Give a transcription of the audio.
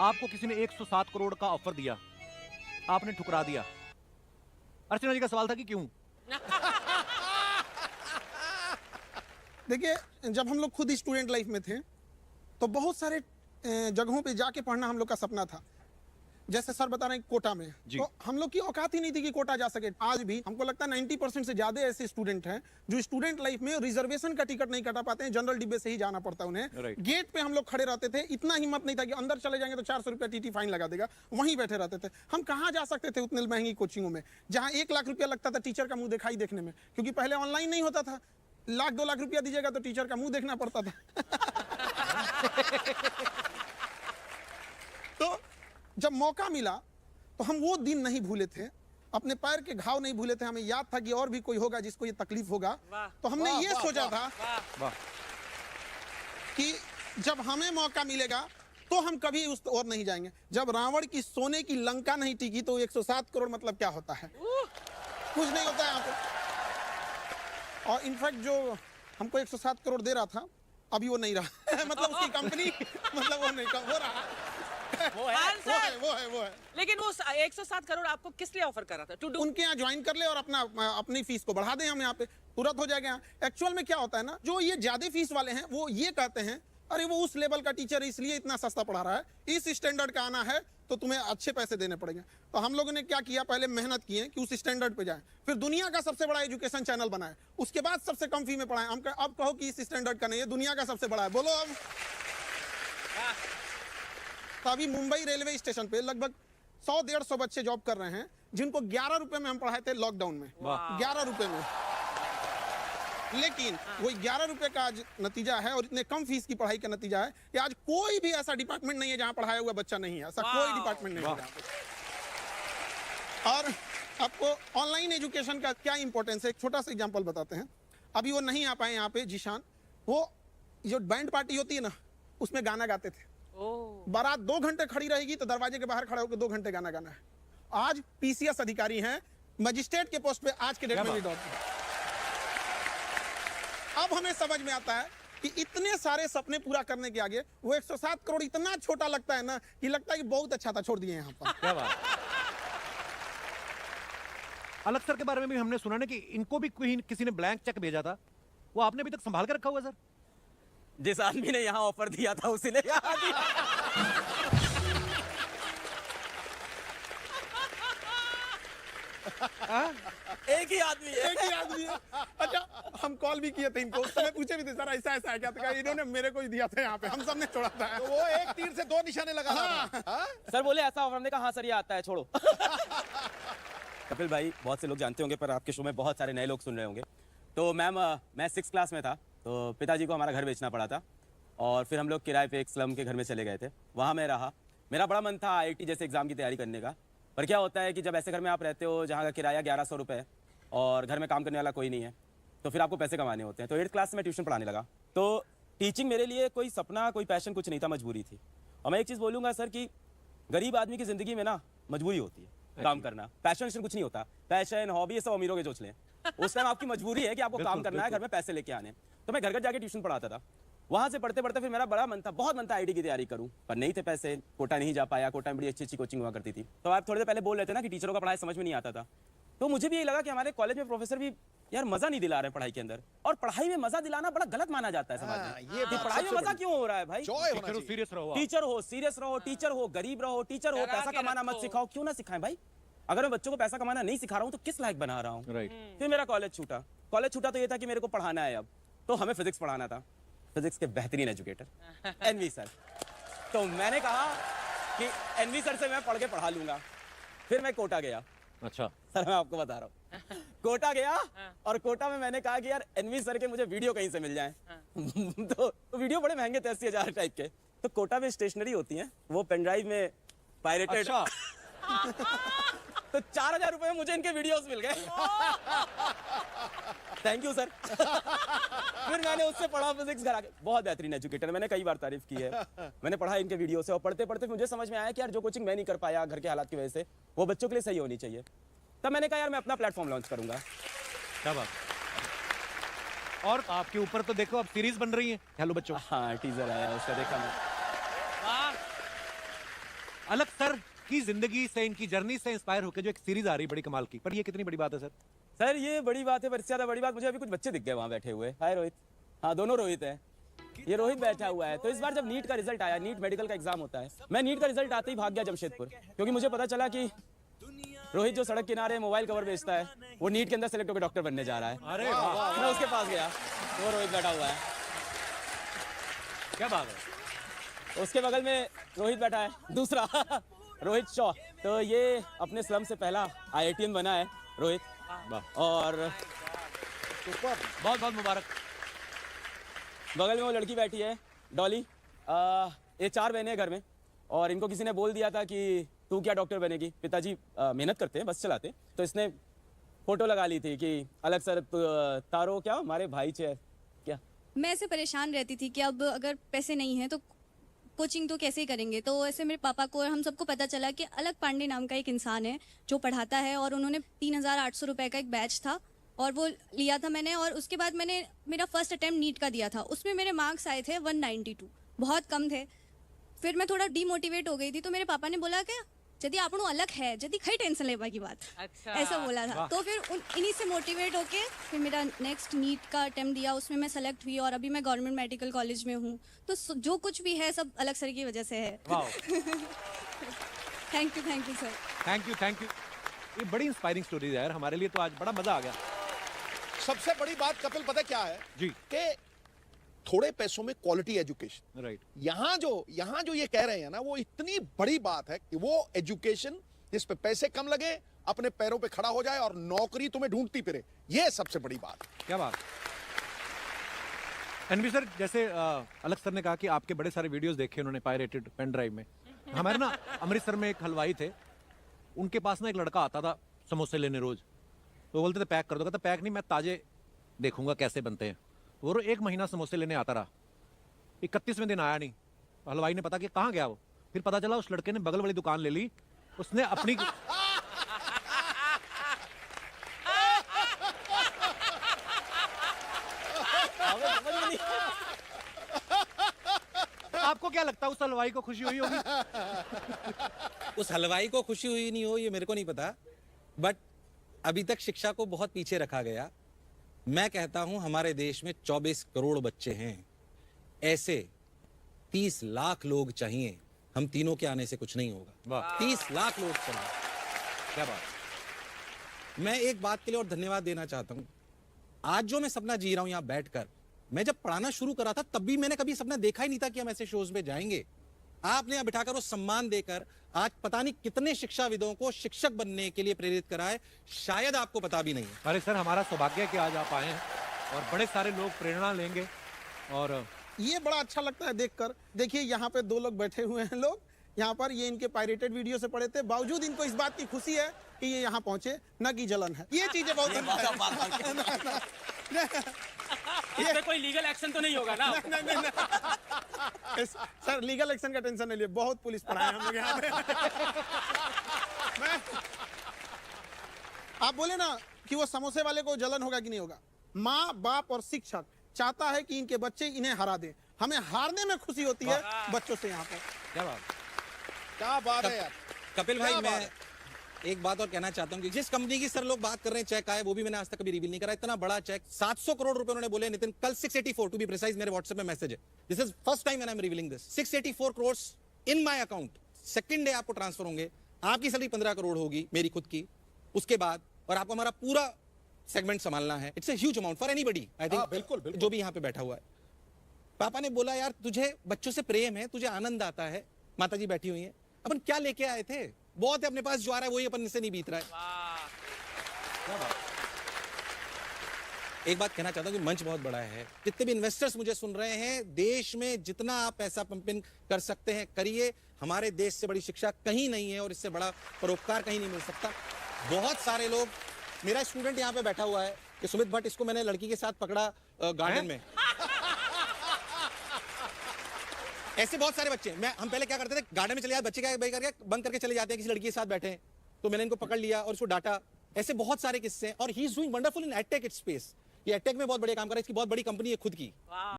आपको किसी ने 107 करोड़ का ऑफर दिया, आपने ठुकरा दिया। अर्चना जी का सवाल था कि क्यों? देखिए, जब हम लोग खुद स्टूडेंट लाइफ में थे तो बहुत सारे जगहों पे जाके पढ़ना हम लोग का सपना था। जैसे सर बता रहे हैं कोटा में, तो हम लोग की औकात ही नहीं थी कि कोटा जा सके। आज भी हमको लगता है 90% से ज्यादा ऐसे स्टूडेंट हैं जो स्टूडेंट लाइफ में रिजर्वेशन का टिकट नहीं कटा पाते हैं, जनरल डिब्बे से ही जाना पड़ता है उन्हें। गेट पे हम लोग खड़े रहते थे, इतना हिम्मत नहीं था कि अंदर चले जाएंगे तो 400 रुपया टीटी फाइन लगा देगा, वहीं बैठे रहते थे। हम कहाँ जा सकते थे उतनी महंगी कोचिंगों में जहाँ 1 लाख रुपया लगता था टीचर का मुंह दिखाई देखने में, क्योंकि पहले ऑनलाइन नहीं होता था। 1-2 लाख रुपया दीजिएगा तो टीचर का मुंह देखना पड़ता था। तो जब मौका मिला तो हम वो दिन नहीं भूले थे, अपने पैर के घाव नहीं भूले थे। हमें याद था कि और भी कोई होगा जिसको ये तकलीफ होगा, तो हमने ये सोचा था कि जब हमें मौका मिलेगा तो हम कभी उस ओर नहीं जाएंगे। जब रावण की सोने की लंका नहीं टिकी तो 107 करोड़ मतलब क्या होता है? कुछ नहीं होता है यहाँ पे। और इनफैक्ट जो हमको 107 करोड़ दे रहा था अभी वो नहीं रहा। मतलब उसकी कंपनी, मतलब वो नहीं हो रहा। वो है। लेकिन वो 107 करोड़ आपको किस लिए ऑफर कर रहा था? टू डू उनके यहाँ ज्वाइन कर ले और अपनी फीस को बढ़ा दें, हम यहाँ पे तुरंत हो जाएगा। एक्चुअल में क्या होता है ना, जो ये ज्यादा फीस वाले हैं वो ये कहते हैं अरे वो उस लेवल का टीचर है इसलिए इतना सस्ता पढ़ा रहा है, इस स्टैंडर्ड का आना है तो तुम्हें अच्छे पैसे देने पड़ेंगे। तो हम लोगों ने क्या किया, पहले मेहनत किए कि उस स्टैंडर्ड पे जाए, फिर दुनिया का सबसे बड़ा एजुकेशन चैनल बनाए, उसके बाद सबसे कम फी में पढ़ाएं। हम अब कहो कि इस स्टैंडर्ड का नहीं है, दुनिया का सबसे बड़ा है, बोलो अब। तो अभी मुंबई रेलवे स्टेशन पे लगभग 100-150 बच्चे जॉब कर रहे हैं जिनको 11 रुपए में हम पढ़ाए थे लॉकडाउन में। 11 रुपए में। लेकिन वो 11 रुपए का आज नतीजा है और इतने कम फीस की पढ़ाई का नतीजा है कि आज कोई भी ऐसा डिपार्टमेंट नहीं है जहां पढ़ाया हुआ बच्चा नहीं है। ऐसा कोई डिपार्टमेंट नहीं है। और आपको ऑनलाइन एजुकेशन का क्या इंपॉर्टेंस है, एक छोटा सा एग्जांपल बताते हैं। अभी वो नहीं आ पाए यहाँ पे जीशान, वो जो बैंड पार्टी होती है ना उसमें गाना गाते थे। बारात 2 घंटे खड़ी रहेगी तो दरवाजे के बाहर खड़ा होकर 2 घंटे गाना गाना है। आज पीसीएस अधिकारी हैं, मजिस्ट्रेट के पोस्ट पे आज के डेट में भी दौड़ते हैं। अब हमें समझ में आता है कि इतने सारे सपने पूरा करने के आगे वो 107 करोड़ इतना छोटा लगता है ना कि लगता है कि बहुत अच्छा था, छोड़ दिए यहाँ पर। क्या बात। अलग सर के बारे में भी हमने सुना ना कि इनको भी किसी ने ब्लैंक चेक भेजा था, वो आपने अभी तक संभाल के रखा हुआ सर? जिस आदमी ने यहाँ ऑफर दिया था उसी ने यहाँ दिया। एक ही आदमी है। अच्छा, हम कॉल भी किए थे इनको, उस समय पूछे भी थे सर ऐसा ऐसा है क्या, तो इन्होंने मेरे को ही दिया था यहाँ पे, हम सबने छोड़ा था। तो वो एक तीर से 2 निशाने लगा रहा था। सर बोले ऐसा ऑफर, हमने कहा हाँ सर ये आता है, छोड़ो। कपिल भाई बहुत से लोग जानते होंगे पर आपके शो में बहुत सारे नए लोग सुन रहे होंगे। तो मैम मैं 6th क्लास में था तो पिताजी को हमारा घर बेचना पड़ा था और फिर हम लोग किराए पे एक स्लम के घर में चले गए थे। वहाँ मैं रहा, मेरा बड़ा मन था IIT जैसे एग्जाम की तैयारी करने का। पर क्या होता है कि जब ऐसे घर में आप रहते हो जहाँ का किराया 1100 रुपये और घर में काम करने वाला कोई नहीं है तो फिर आपको पैसे कमाने होते हैं। तो 8th क्लास में ट्यूशन पढ़ाने लगा। तो टीचिंग मेरे लिए कोई सपना कोई पैशन कुछ नहीं था, मजबूरी थी। और मैं एक चीज़ बोलूँगा सर कि गरीब आदमी की ज़िंदगी में ना मजबूरी होती है काम करना, पैशन कुछ नहीं होता। पैशन हॉबी ये सब अमीरों के सोच लें। उस टाइम आपकी मजबूरी है कि आपको काम करना है, घर में पैसे लेके आने। तो मैं घर घर जाके ट्यूशन पढ़ाता था। वहाँ से पढ़ते पढ़ते फिर मेरा बड़ा मन था, बहुत मन था IIT की तैयारी करूँ, पर नहीं थे पैसे, कोटा नहीं जा पाया। कोटा में बड़ी अच्छी अच्छी कोचिंग हुआ करती थी। तो आप थोड़े देर पहले बोल रहे थे ना कि टीचरों का पढ़ाई समझ में नहीं आता था, तो मुझे भी यही लगा कि हमारे कॉलेज में प्रोफेसर भी यार मजा नहीं दिला रहे पढ़ाई के अंदर। और पढ़ाई में मजा दिलाना बड़ा गलत माना जाता है समाज में। ये पढ़ाई में मजा क्यों हो रहा है भाई? सीरियस रहो, सीरियस रहो, टीचर हो, गरीब रहो, टीचर हो, पैसा कमाना मत सिखाओ। क्यों ना सिखाएं भाई? अगर मैं बच्चों को पैसा कमाना नहीं सिखा रहा हूँ तो किस लायक बना रहा हूँ? फिर मेरा कॉलेज छूटा। तो ये था कि मेरे को पढ़ाना है अब, तो हमें फिजिक्स पढ़ाना था। फिजिक्स के बेहतरीन एजुकेटर NV सर। तो मैंने कहा कि NV सर से मैं पढ़ के पढ़ा लूंगा। फिर मैं कोटा गया। अच्छा सर मैं आपको बता रहा हूँ, कोटा गया और कोटा में मैंने कहा कि यार NV सर के मुझे वीडियो कहीं से मिल जाए। तो वीडियो बड़े महंगे थे, 80,000 टाइप के। तो कोटा में स्टेशनरी होती है, वो पेन ड्राइव में पायरेटेड। तो 4,000 रुपए में मुझे इनके वीडियोस मिल गए। Thank you sir. फिर मैंने उससे पढ़ा फिजिक्स घर आके। बहुत बेहतरीन एजुकेटर, मैंने कई बार तारीफ की है। मैंने पढ़ा इनके वीडियो से और पढ़ते पढ़ते मुझे समझ में आया कि यार जो कोचिंग मैं नहीं कर पाया घर के हालात की वजह से, वो बच्चों के लिए सही होनी चाहिए। तब मैंने कहा यार मैं अपना प्लेटफॉर्म लॉन्च करूंगा। क्या बात। और आपके ऊपर तो देखो अब सीरीज बन रही है हेलो बच्चों। हाँ टीजर आया उसका, देखा मैं। अलग सर की जिंदगी से, इनकी जर्नी से इंस्पायर होकर जो एक सीरीज आ रही है बड़ी कमाल की, पर ये कितनी बड़ी बात है सर? सर ये बड़ी बात है, पर इससे ज़्यादा बड़ी बात मुझे अभी कुछ बच्चे दिख गए वहाँ बैठे हुए। हाय रोहित। हाँ, दोनों रोहित हैं। ये रोहित बैठा हुआ है। तो इस बार जब नीट का रिजल्ट आया, नीट मेडिकल का एग्जाम होता है, मैं नीट का रिजल्ट आते ही भाग गया जमशेदपुर, क्योंकि मुझे पता चला कि रोहित जो सड़क किनारे मोबाइल कवर बेचता है, वो नीट के अंदर सेलेक्ट होकर डॉक्टर बनने जा रहा है। अरे वाह, मैं उसके पास गया, वो रोहित बैठा हुआ है। क्या बात है। उसके बगल में रोहित बैठा है दूसरा रोहित शॉ। तो ये अपने स्लम से पहला IITian बना है रोहित, और बहुत बहुत मुबारक। बगल में वो लड़की बैठी है डॉली। ये 4 बहनें हैं घर में, और इनको किसी ने बोल दिया था कि तू क्या डॉक्टर बनेगी। पिताजी मेहनत करते हैं, बस चलाते, तो इसने फोटो लगा ली थी कि अलग सर तारो क्या हमारे भाई चे क्या। मैं ऐसे परेशान रहती थी कि अब अगर पैसे नहीं हैं तो कोचिंग तो कैसे ही करेंगे। तो ऐसे मेरे पापा को और हम सबको पता चला कि अलग पांडे नाम का एक इंसान है जो पढ़ाता है, और उन्होंने 3,800 रुपये का एक बैच था और वो लिया था मैंने। और उसके बाद मैंने मेरा फर्स्ट अटेम्प्ट नीट का दिया था, उसमें मेरे मार्क्स आए थे 192, बहुत कम थे। फिर मैं थोड़ा डीमोटिवेट हो गई थी, तो मेरे पापा ने बोला कि यदि आपनो अलग है, यदि खई टेंशन लेवा की बात, अच्छा। ऐसा बोला था। तो फिर इन्हीं से मोटिवेट होके फिर मेरा नेक्स्ट नीट का अटेम्प्ट दिया, उसमें मैं सेलेक्ट हुई और अभी मैं गवर्नमेंट मेडिकल कॉलेज में हूँ। तो जो कुछ भी है सब अलग सर की वजह से है। Thank you sir. Thank you. ये बड़ी इंस्पायरिंग स्टोरी है यार, हमारे लिए तो आज बड़ा मजा आ गया। सबसे बड़ी बात कपिल पता क्या है जी। कि थोड़े पैसों में क्वालिटी एजुकेशन। राइट। यहाँ जो ये कह रहे हैं ना, वो इतनी बड़ी बात है कि वो एजुकेशन जिस पे पैसे कम लगे, अपने पैरों पे खड़ा हो जाए और नौकरी तुम्हें ढूंढती फिरे, ये सबसे बड़ी बात है। क्या बात। एनवी सर, जैसे अलग सर ने कहा कि आपके बड़े सारे वीडियोस देखे उन्होंने पायरेटेड पेन ड्राइव में। हमारे ना अमृतसर में एक हलवाई थे, उनके पास ना एक लड़का आता था समोसे लेने रोज। तो बोलते थे पैक कर दो, कहता पैक नहीं, मैं ताजे देखूंगा कैसे बनते हैं। वो 1 महीना समोसे लेने आता रहा, 31वें दिन आया नहीं। हलवाई ने पता कि कहाँ गया वो, फिर पता चला उस लड़के ने बगल वाली दुकान ले ली, उसने अपनी आपको क्या लगता है उस हलवाई को खुशी हुई होगी? उस हलवाई को खुशी हुई नहीं हो ये मेरे को नहीं पता, बट अभी तक शिक्षा को बहुत पीछे रखा गया। मैं कहता हूं हमारे देश में 24 करोड़ बच्चे हैं, ऐसे 30 लाख लोग चाहिए। हम तीनों के आने से कुछ नहीं होगा। 30 लाख लोग चाहिए। क्या बात। मैं एक बात के लिए और धन्यवाद देना चाहता हूं। आज जो मैं सपना जी रहा हूं यहां बैठकर, मैं जब पढ़ाना शुरू करा था तब भी मैंने कभी सपना देखा ही नहीं था कि हम ऐसे शोज में जाएंगे। आपने यहां बिठाकर वो सम्मान देकर आज पता नहीं कितने शिक्षाविदों को शिक्षक बनने के लिए प्रेरित करा है, शायद आपको पता भी नहीं है। अरे सर, हमारा सौभाग्य है कि आज आप आए हैं और बड़े सारे लोग प्रेरणा लेंगे। और ये बड़ा अच्छा लगता है देखकर। देखिए यहाँ पे 2 लोग बैठे हुए हैं, लोग यहाँ पर ये इनके पायरेटेड वीडियो से पढ़े थे, बावजूद इनको इस बात की खुशी है कि ये यहाँ पहुंचे, न कि जलन है। ये चीजें बहुत इस पे कोई लीगल एक्शन तो नहीं होगा ना? सर लीगल एक्शन का टेंशन नहीं लिए, बहुत पुलिस पढ़ाए हम लोग यहाँ पे। आप बोले ना कि वो समोसे वाले को जलन होगा कि नहीं होगा। माँ बाप और शिक्षक चाहता है कि इनके बच्चे इन्हें हरा दें, हमें हारने में खुशी होती है बच्चों से। यहाँ पर क्या बात है यार। कपिल भाई, क्या बात मैं है? एक बात और कहना चाहता हूं कि जिस कंपनी की सर लोग बात कर रहे हैं चेक आए, वो भी मैंने आज तक कभी रिवील नहीं करा। इतना बड़ा चेक 700 करोड़ रुपए उन्होंने बोले नितिन, कल 684 टू बी प्रिसाइज मेरे व्हाट्सएप में मैसेज है। This is first time when I am revealing this. 684 crore in my account, second day आपको ट्रांसफर होंगे। आपकी सैलरी 15 करोड़ होगी मेरी खुद की, उसके बाद और आपको हमारा पूरा सेगमेंट संभालना है। It's a huge amount for anybody, I think. बिल्कुल। जो भी यहाँ पे बैठा हुआ है। पापा ने बोला यार तुझे बच्चों से प्रेम है, तुझे आनंद आता है। माताजी बैठी हुई है, अपन क्या लेके आए थे, बहुत है अपने पास, जो आ रहा है वही अपन से नहीं बीत रहा है। एक बात कहना चाहता हूं कि मंच बहुत बड़ा है, जितने भी इन्वेस्टर्स मुझे सुन रहे हैं, देश में जितना आप पैसा पंपिंग कर सकते हैं करिए। हमारे देश से बड़ी शिक्षा कहीं नहीं है और इससे बड़ा परोपकार कहीं नहीं मिल सकता। बहुत सारे लोग, मेरा स्टूडेंट यहाँ पे बैठा हुआ है कि सुमित भट्ट, इसको मैंने लड़की के साथ पकड़ा गार्डन में। ऐसे बहुत सारे बच्चे, हम पहले क्या करते थे, गार्डन में चले जाते, बच्चे क्या करके बंद करके चले जाते हैं, किसी लड़की के साथ बैठे हैं, तो मैंने इनको पकड़ लिया और उसको डांटा। ऐसे बहुत सारे किस्से हैं और he is doing wonderful in edtech space. ये एडटेक में बहुत बड़े काम कर रहा है, इसकी बहुत बड़ी कंपनी है खुद की।